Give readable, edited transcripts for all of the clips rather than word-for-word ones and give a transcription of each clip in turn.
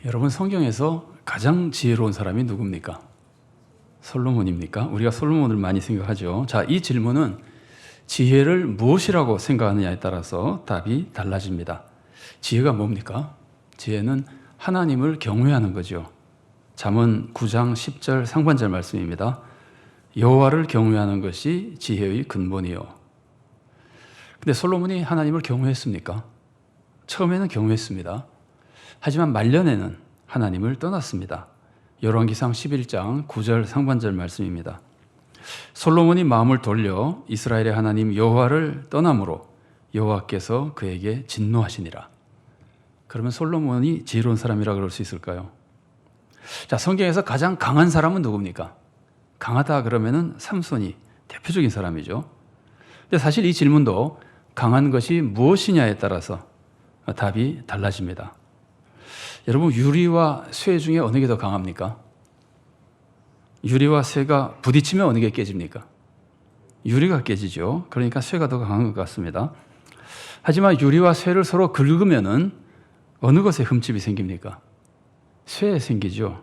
여러분, 성경에서 가장 지혜로운 사람이 누굽니까? 솔로몬입니까? 우리가 솔로몬을 많이 생각하죠. 자, 이 질문은 지혜를 무엇이라고 생각하느냐에 따라서 답이 달라집니다. 지혜가 뭡니까? 지혜는 하나님을 경외하는 거죠. 잠언 9장 10절 상반절 말씀입니다. 여호와를 경외하는 것이 지혜의 근본이요. 근데 솔로몬이 하나님을 경외했습니까? 처음에는 경외했습니다. 하지만 말년에는 하나님을 떠났습니다. 열왕기상 11장 9절 상반절 말씀입니다. 솔로몬이 마음을 돌려 이스라엘의 하나님 여호와를 떠남으로 여호와께서 그에게 진노하시니라. 그러면 솔로몬이 지혜로운 사람이라 그럴 수 있을까요? 자, 성경에서 가장 강한 사람은 누굽니까? 강하다 그러면은 삼손이 대표적인 사람이죠. 근데 사실 이 질문도 강한 것이 무엇이냐에 따라서 답이 달라집니다. 여러분, 유리와 쇠 중에 어느 게 더 강합니까? 유리와 쇠가 부딪히면 어느 게 깨집니까? 유리가 깨지죠. 그러니까 쇠가 더 강한 것 같습니다. 하지만 유리와 쇠를 서로 긁으면은 어느 것에 흠집이 생깁니까? 쇠에 생기죠.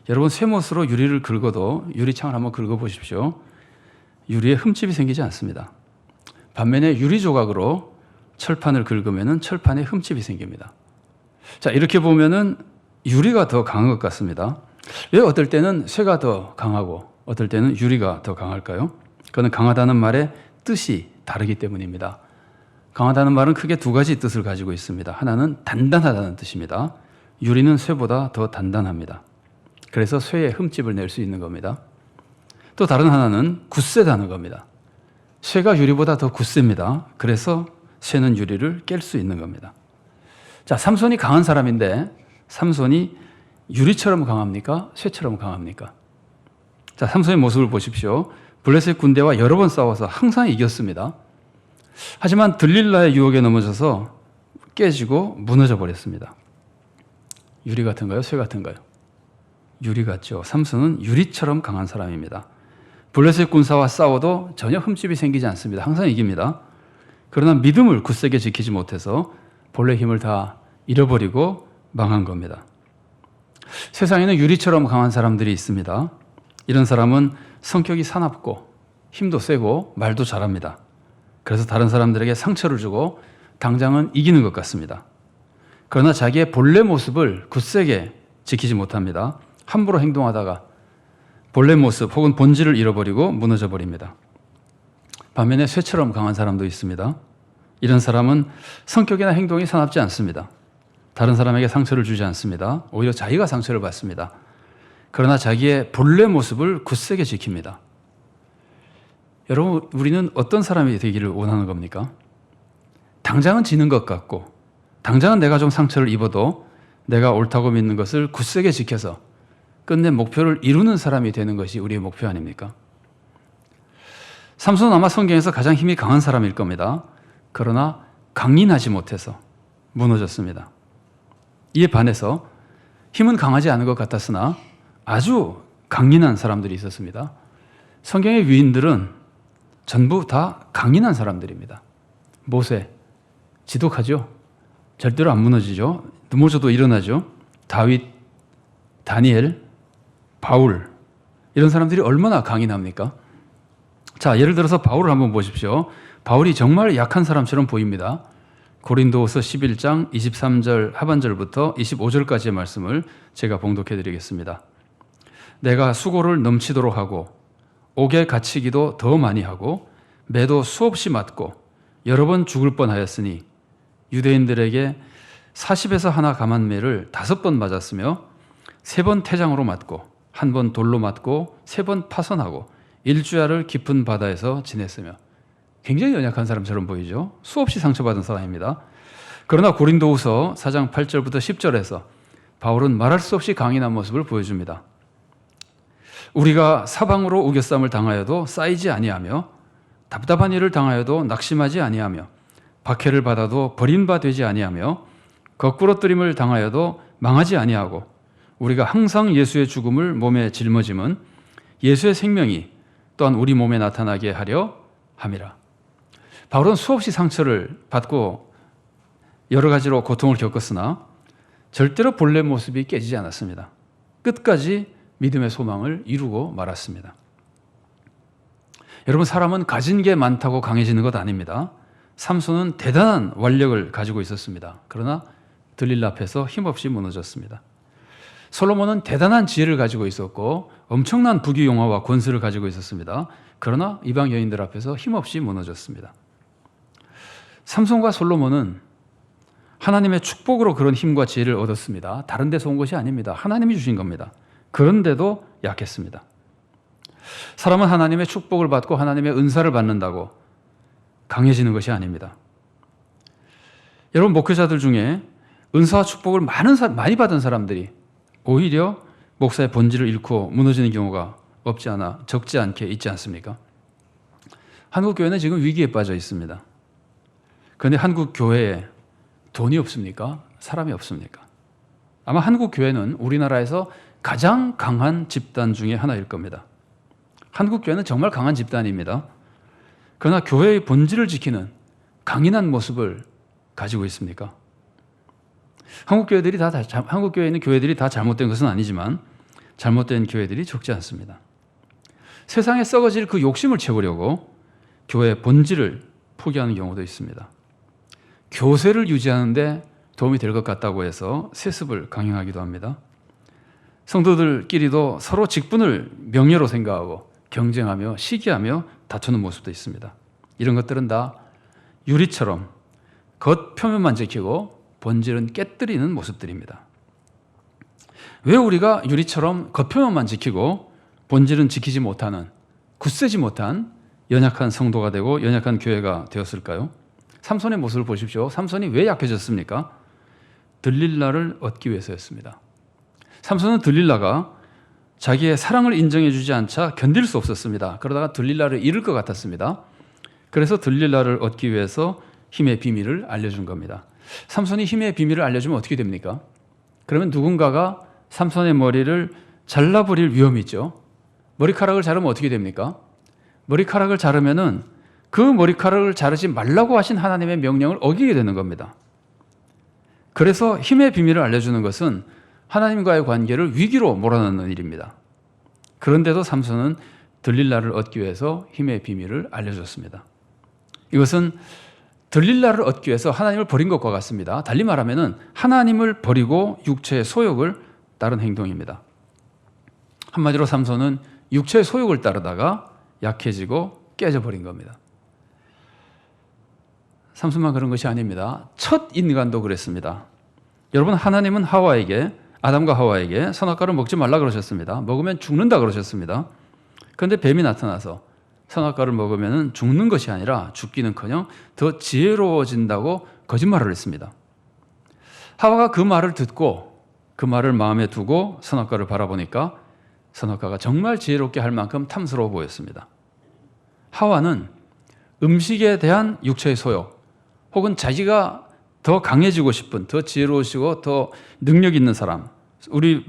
여러분, 쇠못으로 유리를 긁어도 유리창을 한번 긁어보십시오. 유리에 흠집이 생기지 않습니다. 반면에 유리 조각으로 철판을 긁으면은 철판에 흠집이 생깁니다. 자, 이렇게 보면은 유리가 더 강한 것 같습니다. 왜 어떨 때는 쇠가 더 강하고 어떨 때는 유리가 더 강할까요? 그건 강하다는 말의 뜻이 다르기 때문입니다. 강하다는 말은 크게 두 가지 뜻을 가지고 있습니다. 하나는 단단하다는 뜻입니다. 유리는 쇠보다 더 단단합니다. 그래서 쇠에 흠집을 낼 수 있는 겁니다. 또 다른 하나는 굳세다는 겁니다. 쇠가 유리보다 더 굳셉니다. 그래서 쇠는 유리를 깰 수 있는 겁니다. 자, 삼손이 강한 사람인데 삼손이 유리처럼 강합니까? 쇠처럼 강합니까? 자, 삼손의 모습을 보십시오. 블레셋 군대와 여러 번 싸워서 항상 이겼습니다. 하지만 들릴라의 유혹에 넘어져서 깨지고 무너져 버렸습니다. 유리 같은가요? 쇠 같은가요? 유리 같죠. 삼손은 유리처럼 강한 사람입니다. 블레셋 군사와 싸워도 전혀 흠집이 생기지 않습니다. 항상 이깁니다. 그러나 믿음을 굳세게 지키지 못해서 본래 힘을 다 잃어버리고 망한 겁니다. 세상에는 유리처럼 강한 사람들이 있습니다. 이런 사람은 성격이 사납고 힘도 세고 말도 잘합니다. 그래서 다른 사람들에게 상처를 주고 당장은 이기는 것 같습니다. 그러나 자기의 본래 모습을 굳세게 지키지 못합니다. 함부로 행동하다가 본래 모습 혹은 본질을 잃어버리고 무너져 버립니다. 반면에 쇠처럼 강한 사람도 있습니다. 이런 사람은 성격이나 행동이 사납지 않습니다. 다른 사람에게 상처를 주지 않습니다. 오히려 자기가 상처를 받습니다. 그러나 자기의 본래 모습을 굳세게 지킵니다. 여러분, 우리는 어떤 사람이 되기를 원하는 겁니까? 당장은 지는 것 같고 당장은 내가 좀 상처를 입어도 내가 옳다고 믿는 것을 굳세게 지켜서 끝내 목표를 이루는 사람이 되는 것이 우리의 목표 아닙니까? 삼손은 아마 성경에서 가장 힘이 강한 사람일 겁니다. 그러나 강인하지 못해서 무너졌습니다. 이에 반해서 힘은 강하지 않은 것 같았으나 아주 강인한 사람들이 있었습니다. 성경의 위인들은 전부 다 강인한 사람들입니다. 모세, 지독하죠? 절대로 안 무너지죠? 넘어져도 일어나죠? 다윗, 다니엘, 바울, 이런 사람들이 얼마나 강인합니까? 자, 예를 들어서 바울을 한번 보십시오. 바울이 정말 약한 사람처럼 보입니다. 고린도후서 11장 23절 하반절부터 25절까지의 말씀을 제가 봉독해 드리겠습니다. 내가 수고를 넘치도록 하고 옥에 갇히기도 더 많이 하고 매도 수없이 맞고 여러 번 죽을 뻔하였으니 유대인들에게 40에서 하나 감한 매를 5번 맞았으며 3번 태장으로 맞고 1번 돌로 맞고 3번 파선하고 일주야를 깊은 바다에서 지냈으며. 굉장히 연약한 사람처럼 보이죠. 수없이 상처받은 사람입니다. 그러나 고린도후서 4장 8절부터 10절에서 바울은 말할 수 없이 강인한 모습을 보여줍니다. 우리가 사방으로 우겨쌈을 당하여도 쌓이지 아니하며 답답한 일을 당하여도 낙심하지 아니하며 박해를 받아도 버림바 되지 아니하며 거꾸러뜨림을 당하여도 망하지 아니하고 우리가 항상 예수의 죽음을 몸에 짊어짐은 예수의 생명이 또한 우리 몸에 나타나게 하려 함이라. 바울은 수없이 상처를 받고 여러 가지로 고통을 겪었으나 절대로 본래 모습이 깨지지 않았습니다. 끝까지 믿음의 소망을 이루고 말았습니다. 여러분, 사람은 가진 게 많다고 강해지는 것 아닙니다. 삼손은 대단한 완력을 가지고 있었습니다. 그러나 들릴라 앞에서 힘없이 무너졌습니다. 솔로몬은 대단한 지혜를 가지고 있었고 엄청난 부귀영화와 권세를 가지고 있었습니다. 그러나 이방 여인들 앞에서 힘없이 무너졌습니다. 삼손과 솔로몬은 하나님의 축복으로 그런 힘과 지혜를 얻었습니다. 다른 데서 온 것이 아닙니다. 하나님이 주신 겁니다. 그런데도 약했습니다. 사람은 하나님의 축복을 받고 하나님의 은사를 받는다고 강해지는 것이 아닙니다. 여러분, 목회자들 중에 은사와 축복을 많이 받은 사람들이 오히려 목사의 본질을 잃고 무너지는 경우가 없지 않아 적지 않게 있지 않습니까? 한국 교회는 지금 위기에 빠져 있습니다. 그런데 한국 교회에 돈이 없습니까? 사람이 없습니까? 아마 한국 교회는 우리나라에서 가장 강한 집단 중에 하나일 겁니다. 한국 교회는 정말 강한 집단입니다. 그러나 교회의 본질을 지키는 강인한 모습을 가지고 있습니까? 한국 교회에 있는 교회들이 다 잘못된 것은 아니지만 잘못된 교회들이 적지 않습니다. 세상에 썩어질 그 욕심을 채우려고 교회의 본질을 포기하는 경우도 있습니다. 교세를 유지하는 데 도움이 될 것 같다고 해서 세습을 강행하기도 합니다. 성도들끼리도 서로 직분을 명예로 생각하고 경쟁하며 시기하며 다투는 모습도 있습니다. 이런 것들은 다 유리처럼 겉 표면만 지키고 본질은 깨뜨리는 모습들입니다. 왜 우리가 유리처럼 겉표면만 지키고 본질은 지키지 못하는, 굳세지 못한 연약한 성도가 되고 연약한 교회가 되었을까요? 삼손의 모습을 보십시오. 삼손이 왜 약해졌습니까? 들릴라를 얻기 위해서였습니다. 삼손은 들릴라가 자기의 사랑을 인정해 주지 않자 견딜 수 없었습니다. 그러다가 들릴라를 잃을 것 같았습니다. 그래서 들릴라를 얻기 위해서 힘의 비밀을 알려준 겁니다. 삼손이 힘의 비밀을 알려주면 어떻게 됩니까? 그러면 누군가가 삼손의 머리를 잘라버릴 위험이 있죠. 머리카락을 자르면 어떻게 됩니까? 머리카락을 자르면은 그 머리카락을 자르지 말라고 하신 하나님의 명령을 어기게 되는 겁니다. 그래서 힘의 비밀을 알려주는 것은 하나님과의 관계를 위기로 몰아넣는 일입니다. 그런데도 삼손은 들릴라를 얻기 위해서 힘의 비밀을 알려줬습니다. 이것은 들릴라를 얻기 위해서 하나님을 버린 것과 같습니다. 달리 말하면 하나님을 버리고 육체의 소욕을 따른 행동입니다. 한마디로 삼손은 육체의 소욕을 따르다가 약해지고 깨져버린 겁니다. 삼손만 그런 것이 아닙니다. 첫 인간도 그랬습니다. 여러분, 하나님은 아담과 하와에게 선악과를 먹지 말라 그러셨습니다. 먹으면 죽는다 그러셨습니다. 그런데 뱀이 나타나서 선악과를 먹으면 죽는 것이 아니라 죽기는커녕 더 지혜로워진다고 거짓말을 했습니다. 하와가 그 말을 듣고 그 말을 마음에 두고 선악과를 바라보니까 선악과가 정말 지혜롭게 할 만큼 탐스러워 보였습니다. 하와는 음식에 대한 육체의 소욕, 혹은 자기가 더 강해지고 싶은, 더 지혜로우시고 더 능력 있는 사람, 우리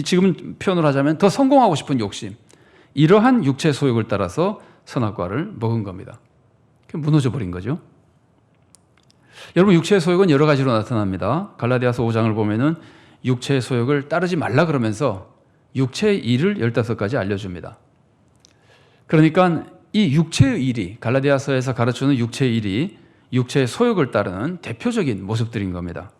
지금 표현을 하자면 더 성공하고 싶은 욕심, 이러한 육체의 소욕을 따라서 선악과를 먹은 겁니다. 무너져 버린 거죠. 여러분, 육체의 소욕은 여러 가지로 나타납니다. 갈라디아서 5장을 보면은 육체의 소욕을 따르지 말라 그러면서 육체의 일을 15가지 알려줍니다. 그러니까 이 육체의 일이, 갈라디아서에서 가르치는 육체의 일이 육체의 소욕을 따르는 대표적인 모습들인 겁니다.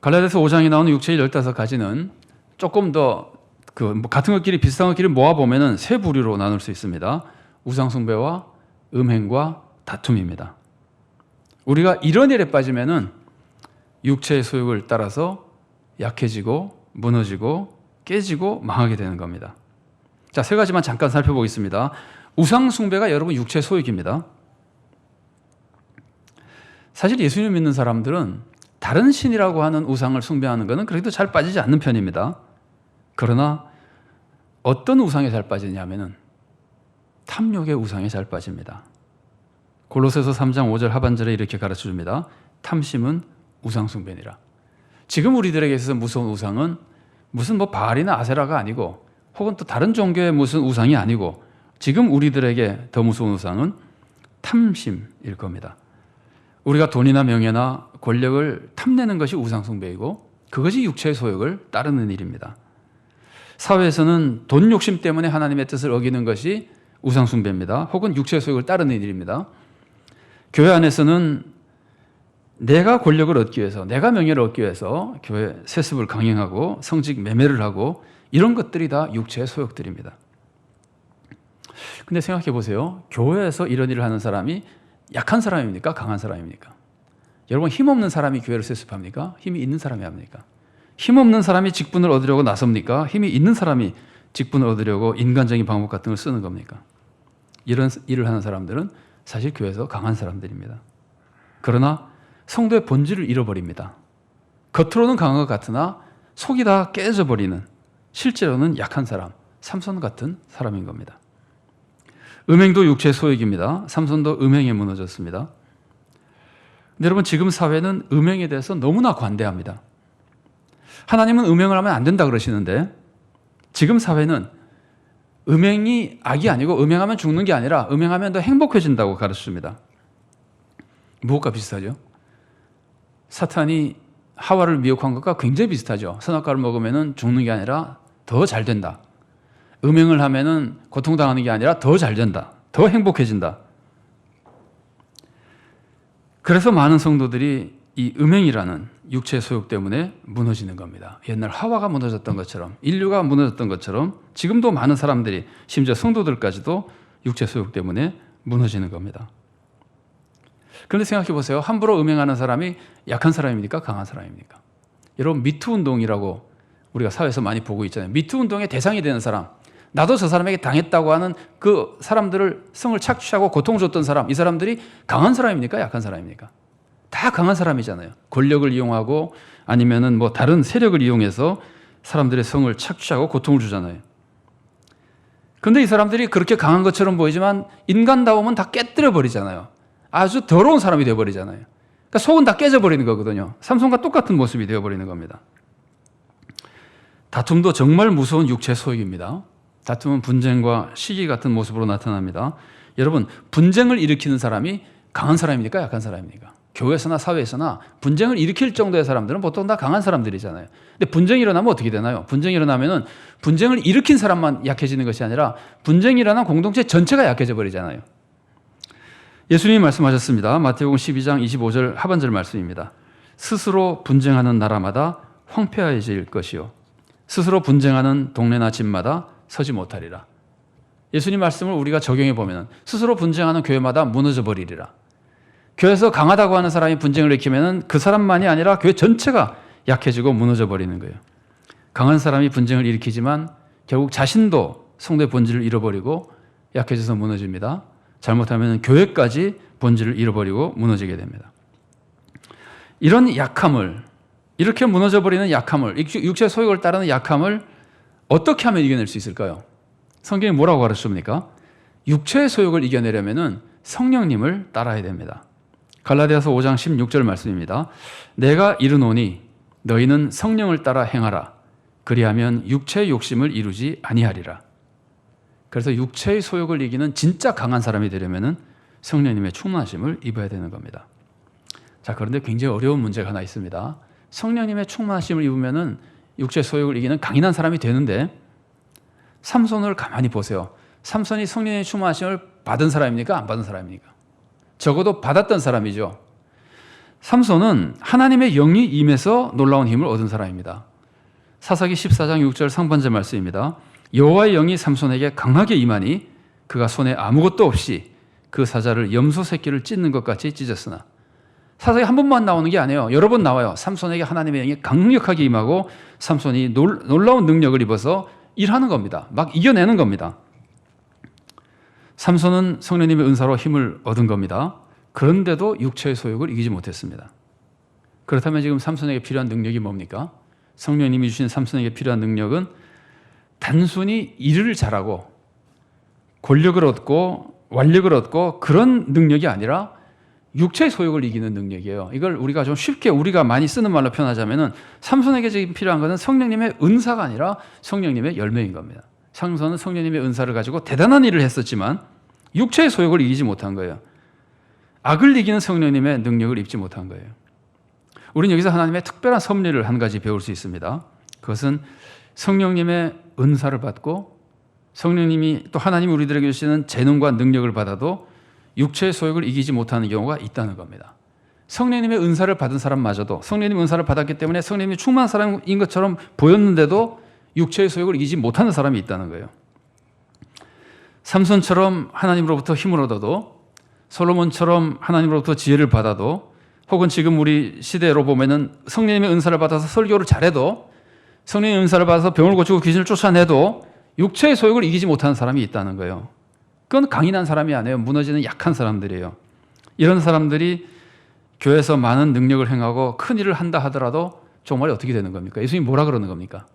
갈라디아서 5장에 나오는 육체의 15가지는 조금 더 같은 것끼리 비슷한 것끼리 모아보면 세 부류로 나눌 수 있습니다. 우상숭배와 음행과 다툼입니다. 우리가 이런 일에 빠지면 육체의 소욕을 따라서 약해지고 무너지고 깨지고 망하게 되는 겁니다. 자, 세 가지만 잠깐 살펴보겠습니다. 우상숭배가 여러분 육체의 소욕입니다. 사실 예수님 믿는 사람들은 다른 신이라고 하는 우상을 숭배하는 것은 그래도 잘 빠지지 않는 편입니다. 그러나 어떤 우상에 잘 빠지냐면은 탐욕의 우상에 잘 빠집니다. 골로새서 3장 5절 하반절에 이렇게 가르쳐 줍니다. 탐심은 우상숭배니라. 지금 우리들에게 있어서 무서운 우상은 무슨 바알이나 아세라가 아니고, 혹은 또 다른 종교의 무슨 우상이 아니고, 지금 우리들에게 더 무서운 우상은 탐심일 겁니다. 우리가 돈이나 명예나 권력을 탐내는 것이 우상숭배이고 그것이 육체의 소욕을 따르는 일입니다. 사회에서는 돈 욕심 때문에 하나님의 뜻을 어기는 것이 우상숭배입니다. 혹은 육체의 소욕을 따르는 일입니다. 교회 안에서는 내가 권력을 얻기 위해서, 내가 명예를 얻기 위해서 교회 세습을 강행하고 성직 매매를 하고 이런 것들이 다 육체의 소욕들입니다. 근데 생각해 보세요. 교회에서 이런 일을 하는 사람이 약한 사람입니까? 강한 사람입니까? 여러분, 힘없는 사람이 교회를 세습합니까? 힘이 있는 사람이 합니까? 힘없는 사람이 직분을 얻으려고 나섭니까? 힘이 있는 사람이 직분을 얻으려고 인간적인 방법 같은 걸 쓰는 겁니까? 이런 일을 하는 사람들은 사실 교회에서 강한 사람들입니다. 그러나 성도의 본질을 잃어버립니다. 겉으로는 강한 것 같으나 속이 다 깨져버리는, 실제로는 약한 사람, 삼손 같은 사람인 겁니다. 음행도 육체의 소욕입니다. 삼손도 음행에 무너졌습니다. 근데 여러분, 지금 사회는 음행에 대해서 너무나 관대합니다. 하나님은 음행을 하면 안 된다 그러시는데 지금 사회는 음행이 악이 아니고 음행하면 죽는 게 아니라 음행하면 더 행복해진다고 가르칩니다. 무엇과 비슷하죠? 사탄이 하와를 미혹한 것과 굉장히 비슷하죠. 선악과를 먹으면 죽는 게 아니라 더 잘 된다. 음행을 하면 고통당하는 게 아니라 더 잘 된다. 더 행복해진다. 그래서 많은 성도들이 이 음행이라는 육체의 소욕 때문에 무너지는 겁니다. 옛날 하와가 무너졌던 것처럼, 인류가 무너졌던 것처럼 지금도 많은 사람들이, 심지어 성도들까지도 육체 소욕 때문에 무너지는 겁니다. 그런데 생각해 보세요. 함부로 음행하는 사람이 약한 사람입니까? 강한 사람입니까? 여러분, 미투 운동이라고 우리가 사회에서 많이 보고 있잖아요. 미투 운동의 대상이 되는 사람, 나도 저 사람에게 당했다고 하는 그 사람들을 성을 착취하고 고통을 줬던 사람, 이 사람들이 강한 사람입니까? 약한 사람입니까? 다 강한 사람이잖아요. 권력을 이용하고 아니면은 뭐 다른 세력을 이용해서 사람들의 성을 착취하고 고통을 주잖아요. 그런데 이 사람들이 그렇게 강한 것처럼 보이지만 인간다움은 다 깨뜨려 버리잖아요. 아주 더러운 사람이 되어버리잖아요. 그러니까 속은 다 깨져버리는 거거든요. 삼손과 똑같은 모습이 되어버리는 겁니다. 다툼도 정말 무서운 육체 소욕입니다. 다툼은 분쟁과 시기 같은 모습으로 나타납니다. 여러분, 분쟁을 일으키는 사람이 강한 사람입니까? 약한 사람입니까? 교회에서나 사회에서나 분쟁을 일으킬 정도의 사람들은 보통 다 강한 사람들이잖아요. 근데 분쟁이 일어나면 어떻게 되나요? 분쟁이 일어나면은 분쟁을 일으킨 사람만 약해지는 것이 아니라 분쟁이 일어난 공동체 전체가 약해져 버리잖아요. 예수님이 말씀하셨습니다. 마태복음 12장 25절 하반절 말씀입니다. 스스로 분쟁하는 나라마다 황폐해질 것이요, 스스로 분쟁하는 동네나 집마다 서지 못하리라. 예수님 말씀을 우리가 적용해 보면 스스로 분쟁하는 교회마다 무너져 버리리라. 교회에서 강하다고 하는 사람이 분쟁을 일으키면 그 사람만이 아니라 교회 전체가 약해지고 무너져 버리는 거예요. 강한 사람이 분쟁을 일으키지만 결국 자신도 성도의 본질을 잃어버리고 약해져서 무너집니다. 잘못하면 교회까지 본질을 잃어버리고 무너지게 됩니다. 이런 약함을, 이렇게 무너져버리는 약함을, 육체의 소욕을 따르는 약함을 어떻게 하면 이겨낼 수 있을까요? 성경이 뭐라고 가르칩니까? 육체의 소욕을 이겨내려면 성령님을 따라야 됩니다. 갈라디아서 5장 16절 말씀입니다. 내가 이르노니 너희는 성령을 따라 행하라. 그리하면 육체의 욕심을 이루지 아니하리라. 그래서 육체의 소욕을 이기는 진짜 강한 사람이 되려면 성령님의 충만하심을 입어야 되는 겁니다. 자, 그런데 굉장히 어려운 문제가 하나 있습니다. 성령님의 충만하심을 입으면 육체의 소욕을 이기는 강인한 사람이 되는데 삼손을 가만히 보세요. 삼손이 성령의 충만하심을 받은 사람입니까? 안 받은 사람입니까? 적어도 받았던 사람이죠. 삼손은 하나님의 영이 임해서 놀라운 힘을 얻은 사람입니다. 사사기 14장 6절 상반절 말씀입니다. 여호와의 영이 삼손에게 강하게 임하니 그가 손에 아무것도 없이 그 사자를 염소 새끼를 찢는 것 같이 찢었으나, 사사기 한 번만 나오는 게 아니에요. 여러 번 나와요. 삼손에게 하나님의 영이 강력하게 임하고 삼손이 놀라운 능력을 입어서 일하는 겁니다. 막 이겨내는 겁니다. 삼손은 성령님의 은사로 힘을 얻은 겁니다. 그런데도 육체의 소욕을 이기지 못했습니다. 그렇다면 지금 삼손에게 필요한 능력이 뭡니까? 성령님이 주신 삼손에게 필요한 능력은 단순히 일을 잘하고 권력을 얻고 완력을 얻고 그런 능력이 아니라 육체의 소욕을 이기는 능력이에요. 이걸 우리가 좀 쉽게 우리가 많이 쓰는 말로 표현하자면 삼손에게 지금 필요한 것은 성령님의 은사가 아니라 성령님의 열매인 겁니다. 삼손은 성령님의 은사를 가지고 대단한 일을 했었지만 육체의 소욕을 이기지 못한 거예요. 악을 이기는 성령님의 능력을 입지 못한 거예요. 우리는 여기서 하나님의 특별한 섭리를 한 가지 배울 수 있습니다. 그것은 성령님의 은사를 받고 성령님이 또 하나님이 우리들에게 주시는 재능과 능력을 받아도 육체의 소욕을 이기지 못하는 경우가 있다는 겁니다. 성령님의 은사를 받은 사람마저도 성령님의 은사를 받았기 때문에 성령님이 충만한 사람인 것처럼 보였는데도 육체의 소욕을 이기지 못하는 사람이 있다는 거예요. 삼손처럼 하나님으로부터 힘을 얻어도, 솔로몬처럼 하나님으로부터 지혜를 받아도, 혹은 지금 우리 시대로 보면은 성령님의 은사를 받아서 설교를 잘해도, 성령님의 은사를 받아서 병을 고치고 귀신을 쫓아내도 육체의 소욕을 이기지 못하는 사람이 있다는 거예요. 그건 강인한 사람이 아니에요. 무너지는 약한 사람들이에요. 이런 사람들이 교회에서 많은 능력을 행하고 큰 일을 한다 하더라도 정말 어떻게 되는 겁니까? 예수님이 뭐라 그러는 겁니까?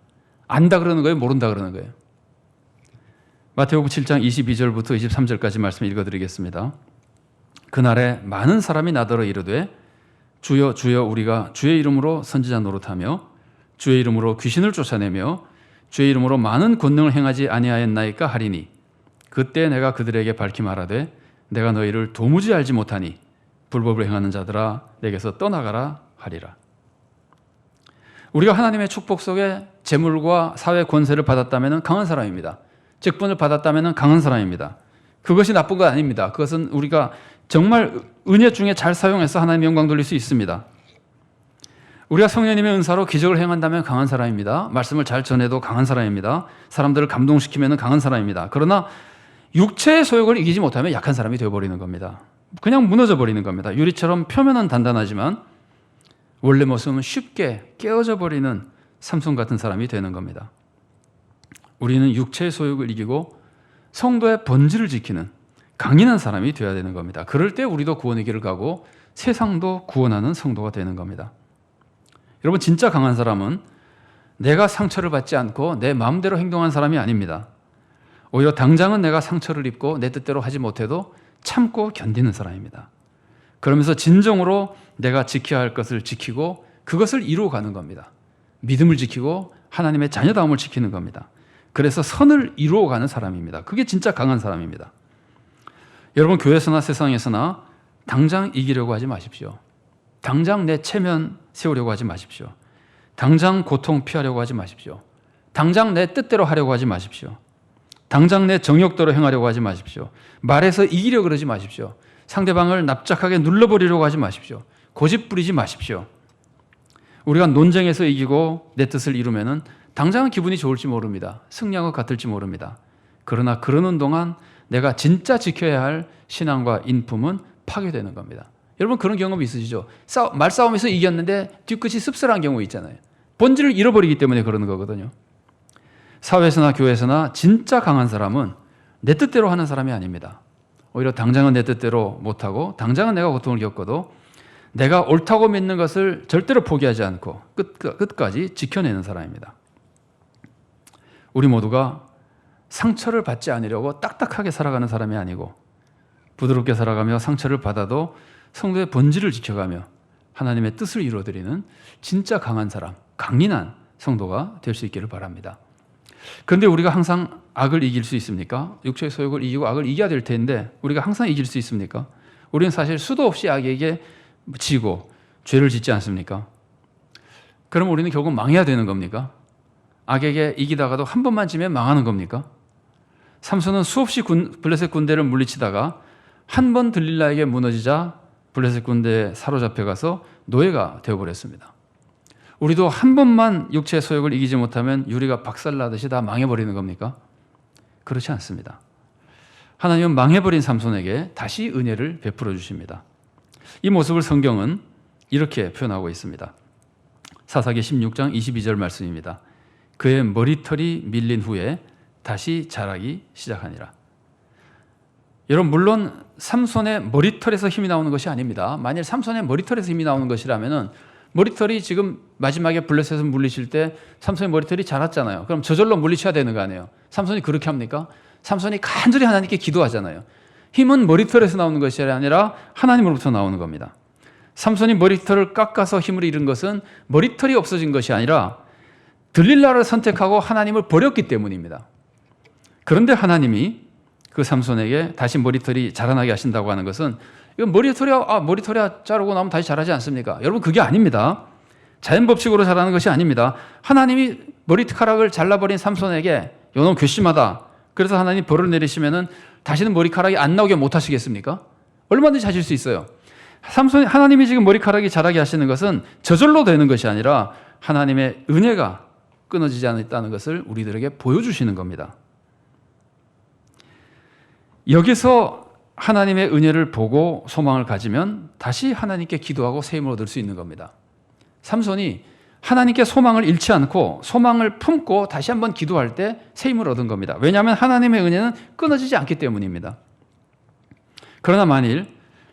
안다 그러는 거예요? 모른다 그러는 거예요? 마태복음 7장 22절부터 23절까지 말씀 읽어드리겠습니다. 그날에 많은 사람이 나더러 이르되 주여 주여 우리가 주의 이름으로 선지자 노릇하며 주의 이름으로 귀신을 쫓아내며 주의 이름으로 많은 권능을 행하지 아니하였나이까 하리니 그때 내가 그들에게 밝히 말하되 내가 너희를 도무지 알지 못하니 불법을 행하는 자들아 내게서 떠나가라 하리라. 우리가 하나님의 축복 속에 재물과 사회 권세를 받았다면 강한 사람입니다. 직분을 받았다면 강한 사람입니다. 그것이 나쁜 거 아닙니다. 그것은 우리가 정말 은혜 중에 잘 사용해서 하나님의 영광 돌릴 수 있습니다. 우리가 성령님의 은사로 기적을 행한다면 강한 사람입니다. 말씀을 잘 전해도 강한 사람입니다. 사람들을 감동시키면 강한 사람입니다. 그러나 육체의 소욕을 이기지 못하면 약한 사람이 되어버리는 겁니다. 그냥 무너져 버리는 겁니다. 유리처럼 표면은 단단하지만 원래 모습은 쉽게 깨어져 버리는 삼손 같은 사람이 되는 겁니다. 우리는 육체의 소욕을 이기고 성도의 본질을 지키는 강인한 사람이 되어야 되는 겁니다. 그럴 때 우리도 구원의 길을 가고 세상도 구원하는 성도가 되는 겁니다. 여러분, 진짜 강한 사람은 내가 상처를 받지 않고 내 마음대로 행동한 사람이 아닙니다. 오히려 당장은 내가 상처를 입고 내 뜻대로 하지 못해도 참고 견디는 사람입니다. 그러면서 진정으로 내가 지켜야 할 것을 지키고 그것을 이루어가는 겁니다. 믿음을 지키고 하나님의 자녀다움을 지키는 겁니다. 그래서 선을 이루어가는 사람입니다. 그게 진짜 강한 사람입니다. 여러분, 교회에서나 세상에서나 당장 이기려고 하지 마십시오. 당장 내 체면 세우려고 하지 마십시오. 당장 고통 피하려고 하지 마십시오. 당장 내 뜻대로 하려고 하지 마십시오. 당장 내 정욕대로 행하려고 하지 마십시오. 말해서 이기려고 그러지 마십시오. 상대방을 납작하게 눌러버리려고 하지 마십시오. 고집 부리지 마십시오. 우리가 논쟁에서 이기고 내 뜻을 이루면은 당장은 기분이 좋을지 모릅니다. 승리한 것 같을지 모릅니다. 그러나 그러는 동안 내가 진짜 지켜야 할 신앙과 인품은 파괴되는 겁니다. 여러분, 그런 경험 있으시죠? 말싸움에서 이겼는데 뒤끝이 씁쓸한 경우 있잖아요. 본질을 잃어버리기 때문에 그러는 거거든요. 사회에서나 교회에서나 진짜 강한 사람은 내 뜻대로 하는 사람이 아닙니다. 오히려 당장은 내 뜻대로 못하고 당장은 내가 고통을 겪어도 내가 옳다고 믿는 것을 절대로 포기하지 않고 끝까지 지켜내는 사람입니다. 우리 모두가 상처를 받지 않으려고 딱딱하게 살아가는 사람이 아니고 부드럽게 살아가며 상처를 받아도 성도의 본질을 지켜가며 하나님의 뜻을 이루어드리는 진짜 강한 사람, 강인한 성도가 될 수 있기를 바랍니다. 그런데 우리가 항상 악을 이길 수 있습니까? 육체의 소욕을 이기고 악을 이겨야 될 텐데 우리가 항상 이길 수 있습니까? 우리는 사실 수도 없이 악에게 지고 죄를 짓지 않습니까? 그럼 우리는 결국 망해야 되는 겁니까? 악에게 이기다가도 한 번만 지면 망하는 겁니까? 삼손은 수없이 블레셋 군대를 물리치다가 한 번 들릴라에게 무너지자 블레셋 군대에 사로잡혀가서 노예가 되어버렸습니다. 우리도 한 번만 육체의 소욕을 이기지 못하면 유리가 박살나듯이 다 망해버리는 겁니까? 그렇지 않습니다. 하나님은 망해버린 삼손에게 다시 은혜를 베풀어 주십니다. 이 모습을 성경은 이렇게 표현하고 있습니다. 사사기 16장 22절 말씀입니다. 그의 머리털이 밀린 후에 다시 자라기 시작하니라. 여러분, 물론 삼손의 머리털에서 힘이 나오는 것이 아닙니다. 만일 삼손의 머리털에서 힘이 나오는 것이라면은 머리털이 지금 마지막에 블레셋에서 물리칠 때 삼손의 머리털이 자랐잖아요. 그럼 저절로 물리쳐야 되는 거 아니에요? 삼손이 그렇게 합니까? 삼손이 간절히 하나님께 기도하잖아요. 힘은 머리털에서 나오는 것이 아니라 하나님으로부터 나오는 겁니다. 삼손이 머리털을 깎아서 힘을 잃은 것은 머리털이 없어진 것이 아니라 들릴라를 선택하고 하나님을 버렸기 때문입니다. 그런데 하나님이 그 삼손에게 다시 머리털이 자라나게 하신다고 하는 것은 이건 머리털이야 자르고 나면 다시 자라지 않습니까? 여러분, 그게 아닙니다. 자연 법칙으로 자라는 것이 아닙니다. 하나님이 머리카락을 잘라버린 삼손에게 요놈 괘씸하다, 그래서 하나님 벌을 내리시면은 다시는 머리카락이 안 나오게 못 하시겠습니까? 얼마든지 하실 수 있어요. 하나님이 지금 머리카락이 자라게 하시는 것은 저절로 되는 것이 아니라 하나님의 은혜가 끊어지지 않았다는 것을 우리들에게 보여주시는 겁니다. 여기서 하나님의 은혜를 보고 소망을 가지면 다시 하나님께 기도하고 새 힘을 얻을 수 있는 겁니다. 삼손이 하나님께 소망을 잃지 않고 소망을 품고 다시 한번 기도할 때 새 힘을 얻은 겁니다. 왜냐하면 하나님의 은혜는 끊어지지 않기 때문입니다. 그러나 만일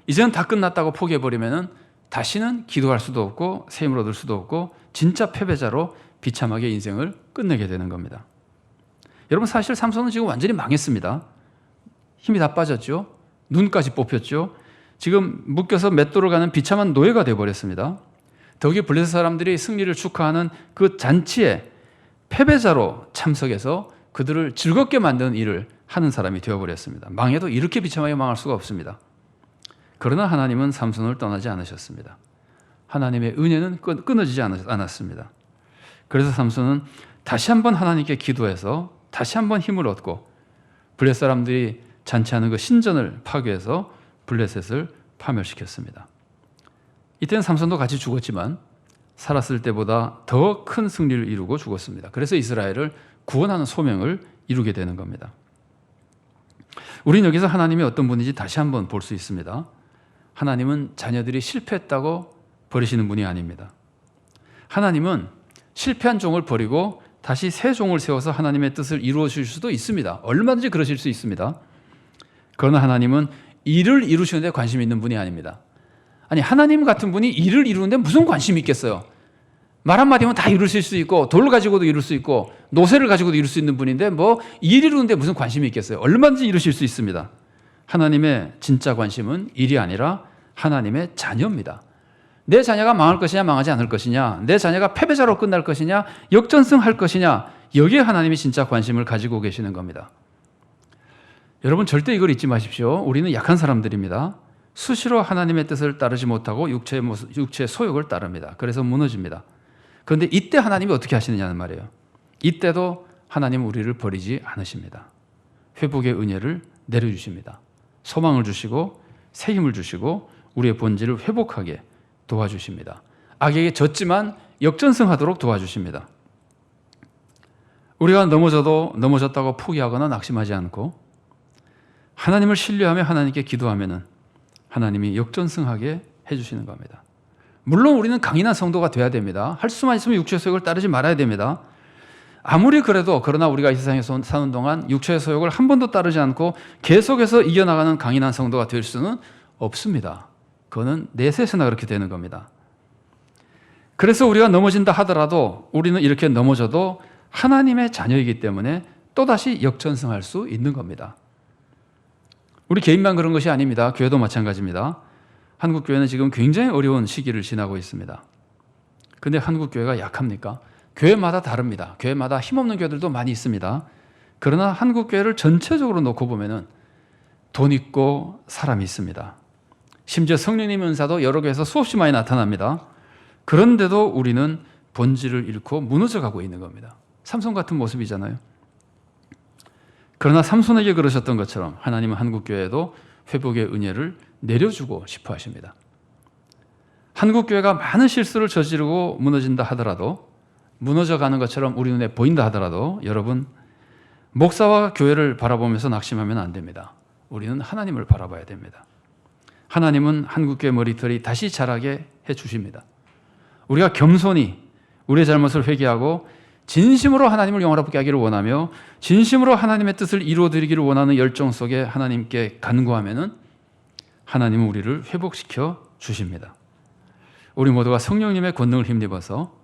이제는 다 끝났다고 포기해버리면 다시는 기도할 수도 없고 새 힘을 얻을 수도 없고 진짜 패배자로 비참하게 인생을 끝내게 되는 겁니다. 여러분, 사실 삼손은 지금 완전히 망했습니다. 힘이 다 빠졌죠. 눈까지 뽑혔죠. 지금 묶여서 맷돌을 가는 비참한 노예가 되어버렸습니다. 더욱이 블레셋 사람들이 승리를 축하하는 그 잔치에 패배자로 참석해서 그들을 즐겁게 만드는 일을 하는 사람이 되어버렸습니다. 망해도 이렇게 비참하게 망할 수가 없습니다. 그러나 하나님은 삼손을 떠나지 않으셨습니다. 하나님의 은혜는 끊어지지 않았습니다. 그래서 삼손은 다시 한번 하나님께 기도해서 다시 한번 힘을 얻고 블레셋 사람들이 잔치하는 그 신전을 파괴해서 블레셋을 파멸시켰습니다. 이때는 삼손도 같이 죽었지만 살았을 때보다 더 큰 승리를 이루고 죽었습니다. 그래서 이스라엘을 구원하는 소명을 이루게 되는 겁니다. 우리는 여기서 하나님이 어떤 분인지 다시 한번 볼 수 있습니다. 하나님은 자녀들이 실패했다고 버리시는 분이 아닙니다. 하나님은 실패한 종을 버리고 다시 새 종을 세워서 하나님의 뜻을 이루어 주실 수도 있습니다. 얼마든지 그러실 수 있습니다. 그러나 하나님은 일을 이루시는 데 관심이 있는 분이 아닙니다. 아니, 하나님 같은 분이 일을 이루는데 무슨 관심이 있겠어요? 말 한마디면 다 이루실 수 있고 돌 가지고도 이룰 수 있고 노새를 가지고도 이룰 수 있는 분인데 뭐 일 이루는데 무슨 관심이 있겠어요? 얼마든지 이루실 수 있습니다. 하나님의 진짜 관심은 일이 아니라 하나님의 자녀입니다. 내 자녀가 망할 것이냐 망하지 않을 것이냐, 내 자녀가 패배자로 끝날 것이냐 역전승할 것이냐, 여기에 하나님이 진짜 관심을 가지고 계시는 겁니다. 여러분, 절대 이걸 잊지 마십시오. 우리는 약한 사람들입니다. 수시로 하나님의 뜻을 따르지 못하고 육체의 소욕을 따릅니다. 그래서 무너집니다. 그런데 이때 하나님이 어떻게 하시느냐는 말이에요. 이때도 하나님은 우리를 버리지 않으십니다. 회복의 은혜를 내려주십니다. 소망을 주시고 새 힘을 주시고 우리의 본질을 회복하게 도와주십니다. 악에게 졌지만 역전승하도록 도와주십니다. 우리가 넘어졌다고 포기하거나 낙심하지 않고 하나님을 신뢰하며 하나님께 기도하면 하나님이 역전승하게 해주시는 겁니다. 물론 우리는 강인한 성도가 돼야 됩니다. 할 수만 있으면 육체의 소욕을 따르지 말아야 됩니다. 아무리 그래도 그러나 우리가 이 세상에서 사는 동안 육체의 소욕을 한 번도 따르지 않고 계속해서 이겨나가는 강인한 성도가 될 수는 없습니다. 그거는 내세에서나 그렇게 되는 겁니다. 그래서 우리가 넘어진다 하더라도 우리는 이렇게 넘어져도 하나님의 자녀이기 때문에 또다시 역전승할 수 있는 겁니다. 우리 개인만 그런 것이 아닙니다. 교회도 마찬가지입니다. 한국교회는 지금 굉장히 어려운 시기를 지나고 있습니다. 그런데 한국교회가 약합니까? 교회마다 다릅니다. 교회마다 힘없는 교회들도 많이 있습니다. 그러나 한국교회를 전체적으로 놓고 보면 돈 있고 사람이 있습니다. 심지어 성령님의 은사도 여러 교회에서 수없이 많이 나타납니다. 그런데도 우리는 본질을 잃고 무너져가고 있는 겁니다. 삼손 같은 모습이잖아요. 그러나 삼손에게 그러셨던 것처럼 하나님은 한국교회에도 회복의 은혜를 내려주고 싶어 하십니다. 한국교회가 많은 실수를 저지르고 무너진다 하더라도, 무너져가는 것처럼 우리 눈에 보인다 하더라도 여러분, 목사와 교회를 바라보면서 낙심하면 안 됩니다. 우리는 하나님을 바라봐야 됩니다. 하나님은 한국교회 머리털이 다시 자라게 해주십니다. 우리가 겸손히 우리의 잘못을 회개하고 진심으로 하나님을 영화롭게 하기를 원하며 진심으로 하나님의 뜻을 이루어드리기를 원하는 열정 속에 하나님께 간구하면 하나님은 우리를 회복시켜 주십니다. 우리 모두가 성령님의 권능을 힘입어서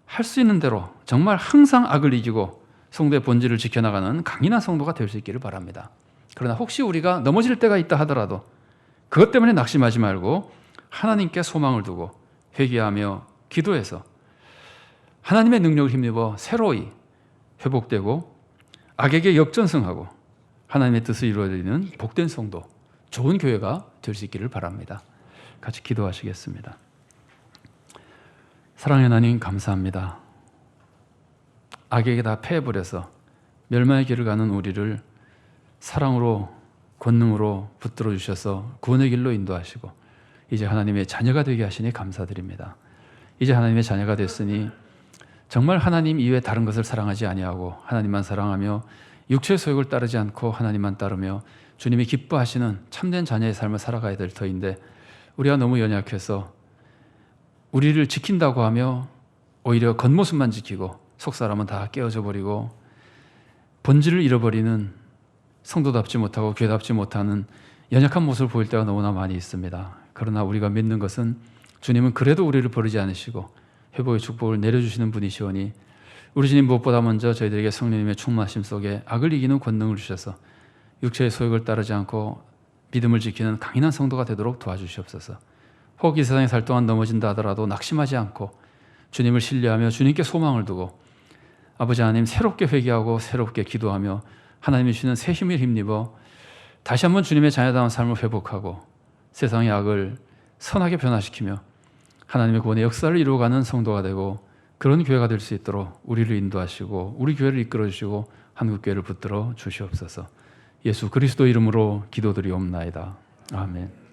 할 수 있는 대로 정말 항상 악을 이기고 성도의 본질을 지켜나가는 강인한 성도가 될 수 있기를 바랍니다. 그러나 혹시 우리가 넘어질 때가 있다 하더라도 그것 때문에 낙심하지 말고 하나님께 소망을 두고 회개하며 기도해서 하나님의 능력을 힘입어 새로이 회복되고 악에게 역전승하고 하나님의 뜻을 이루어드리는 복된 성도, 좋은 교회가 될 수 있기를 바랍니다. 같이 기도하시겠습니다. 사랑의 하나님 감사합니다. 악에게 다 패해버려서 멸망의 길을 가는 우리를 사랑으로 권능으로 붙들어 주셔서 구원의 길로 인도하시고 이제 하나님의 자녀가 되게 하시니 감사드립니다. 이제 하나님의 자녀가 됐으니 정말 하나님 이외에 다른 것을 사랑하지 아니하고 하나님만 사랑하며 육체의 소욕을 따르지 않고 하나님만 따르며 주님이 기뻐하시는 참된 자녀의 삶을 살아가야 될 터인데 우리가 너무 연약해서 우리를 지킨다고 하며 오히려 겉모습만 지키고 속사람은 다 깨어져 버리고 본질을 잃어버리는 성도답지 못하고 교회답지 못하는 연약한 모습을 보일 때가 너무나 많이 있습니다. 그러나 우리가 믿는 것은 주님은 그래도 우리를 버리지 않으시고 회복의 축복을 내려주시는 분이시오니 우리 주님 무엇보다 먼저 저희들에게 성령님의 충만하심 속에 악을 이기는 권능을 주셔서 육체의 소욕을 따르지 않고 믿음을 지키는 강인한 성도가 되도록 도와주시옵소서. 혹 이 세상에 살 동안 넘어진다 하더라도 낙심하지 않고 주님을 신뢰하며 주님께 소망을 두고 아버지 하나님 새롭게 회개하고 새롭게 기도하며 하나님이 주시는 새 힘을 힘입어 다시 한번 주님의 자녀다운 삶을 회복하고 세상의 악을 선하게 변화시키며 하나님의 구원의 역사를 이루어가는 성도가 되고 그런 교회가 될 수 있도록 우리를 인도하시고 우리 교회를 이끌어 주시고 한국교회를 붙들어 주시옵소서. 예수 그리스도 이름으로 기도드리옵나이다. 아멘.